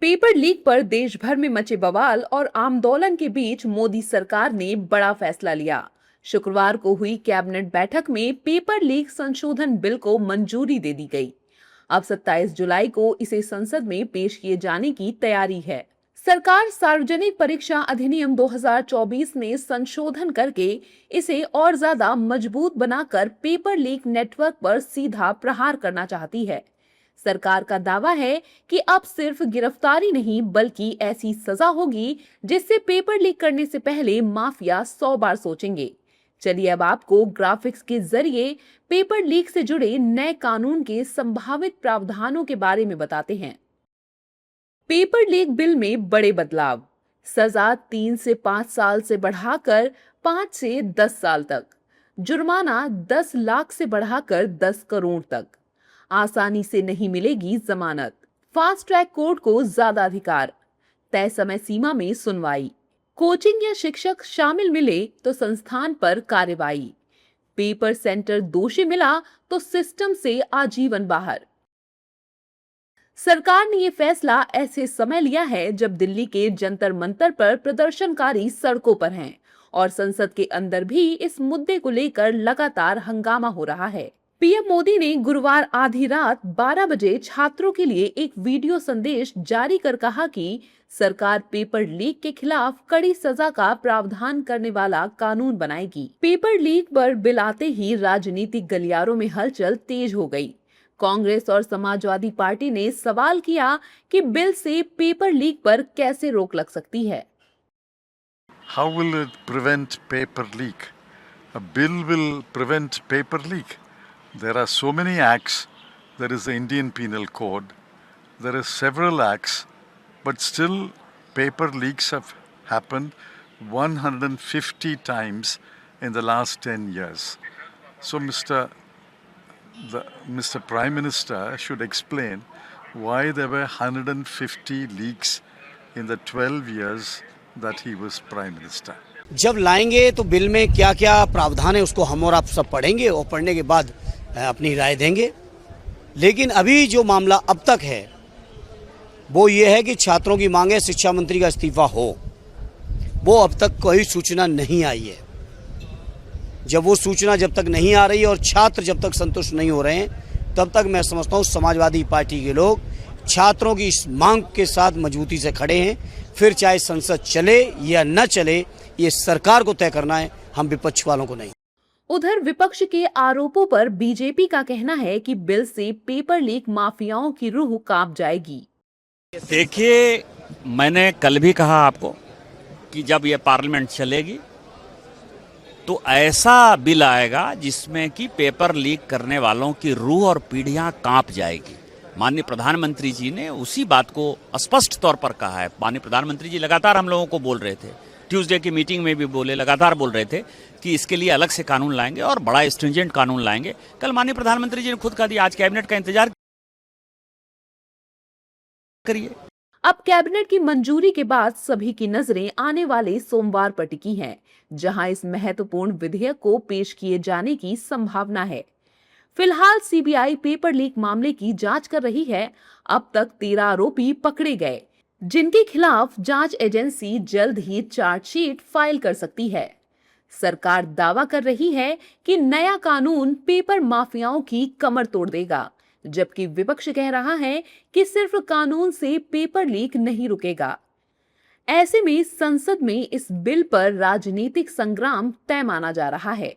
Paper leak पर देश भर में मचे बवाल और आंदोलन के बीच मोदी सरकार ने बड़ा फैसला लिया। शुक्रवार को हुई कैबिनेट बैठक में पेपर लीक संशोधन बिल को मंजूरी दे दी गई। अब 27 जुलाई को इसे संसद में पेश किए जाने की तैयारी है। सरकार सार्वजनिक परीक्षा अधिनियम 2024 में संशोधन करके इसे और ज्यादा मजबूत बनाकर पेपर लीक नेटवर्क पर सीधा प्रहार करना चाहती है। सरकार का दावा है कि अब सिर्फ गिरफ्तारी नहीं बल्कि ऐसी सजा होगी जिससे पेपर लीक करने से पहले माफिया 100 बार सोचेंगे। चलिए अब आपको ग्राफिक्स के जरिए पेपर लीक से जुड़े नए कानून के संभावित प्रावधानों के बारे में बताते हैं। पेपर लीक बिल में बड़े बदलाव। सजा 3 से 5 साल से बढ़ाकर 5 से 10 साल तक। जुर्माना 10 लाख से बढ़ाकर 10 करोड़ तक। आसानी से नहीं मिलेगी जमानत। फास्ट ट्रैक कोर्ट को ज्यादा अधिकार। तय समय सीमा में सुनवाई। कोचिंग या शिक्षक शामिल मिले तो संस्थान पर कार्रवाई। पेपर सेंटर दोषी मिला तो सिस्टम से आजीवन बाहर। सरकार ने यह फैसला ऐसे समय लिया है जब दिल्ली के जंतर मंतर पर प्रदर्शनकारी सड़कों पर हैं और संसद के अंदर भी इस मुद्दे को लेकर लगातार हंगामा हो रहा है। पीएम मोदी ने गुरुवार आधी रात 12 बजे छात्रों के लिए एक वीडियो संदेश जारी कर कहा कि सरकार पेपर लीक के खिलाफ कड़ी सजा का प्रावधान करने वाला कानून बनाएगी। पेपर लीक पर बिल आते ही राजनीतिक गलियारों में हलचल तेज हो गई। कांग्रेस और समाजवादी पार्टी ने सवाल किया कि बिल से पेपर लीक पर कैसे रोक लग सकती है। How will it prevent paper leak? A bill will prevent paper leak. There are so many acts. There is the Indian Penal Code. There are several acts, but still paper leaks have happened 150 times in the last 10 years. So Mr. Prime Minister should explain why there were 150 leaks in the 12 years that he was Prime Minister. जब लाएंगे तो bill में क्या क्या प्रावधान है उसको हम और आप सब पढ़ेंगे और पढ़ने के बाद अपनी राय देंगे। लेकिन अभी जो मामला अब तक है वो ये है कि छात्रों की मांग है शिक्षा मंत्री का इस्तीफा हो। वो अब तक कोई सूचना नहीं आई है। जब वो सूचना जब तक नहीं आ रही और छात्र जब तक संतुष्ट नहीं हो रहे हैं तब तक मैं समझता हूँ समाजवादी पार्टी के लोग छात्रों की इस मांग के साथ मजबूती से खड़े हैं। फिर चाहे संसद चले या न चले ये सरकार को तय करना है, हम विपक्ष वालों को नहीं। उधर विपक्ष के आरोपों पर बीजेपी का कहना है कि बिल से पेपर लीक माफियाओं की रूह कांप जाएगी। देखिए, मैंने कल भी कहा आपको कि जब ये पार्लियामेंट चलेगी तो ऐसा बिल आएगा जिसमें कि पेपर लीक करने वालों की रूह और पीढ़ियां कांप जाएगी। माननीय प्रधानमंत्री जी ने उसी बात को स्पष्ट तौर पर कहा है। माननीय प्रधानमंत्री जी लगातार हम लोगों को बोल रहे थे, ट्यूसडे की मीटिंग में भी बोले, लगातार बोल रहे थे कि इसके लिए अलग से कानून लाएंगे और बड़ा स्ट्रिंजेंट कानून लाएंगे। कल माननीय प्रधानमंत्री जी ने खुद कहा दिया, आज कैबिनेट का इंतजार करिए। अब कैबिनेट की मंजूरी के बाद सभी की नजरें आने वाले सोमवार पर टिकी हैं, जहां इस महत्वपूर्ण विधेयक को पेश किए जाने की संभावना है। फिलहाल सीबीआई पेपर लीक मामले की जांच कर रही है। अब तक 13 आरोपी पकड़े गए, जिनके खिलाफ जांच एजेंसी जल्द ही चार्जशीट फाइल कर सकती है। सरकार दावा कर रही है कि नया कानून पेपर माफियाओं की कमर तोड़ देगा, जबकि विपक्ष कह रहा है कि सिर्फ कानून से पेपर लीक नहीं रुकेगा। ऐसे में संसद में इस बिल पर राजनीतिक संग्राम तय माना जा रहा है।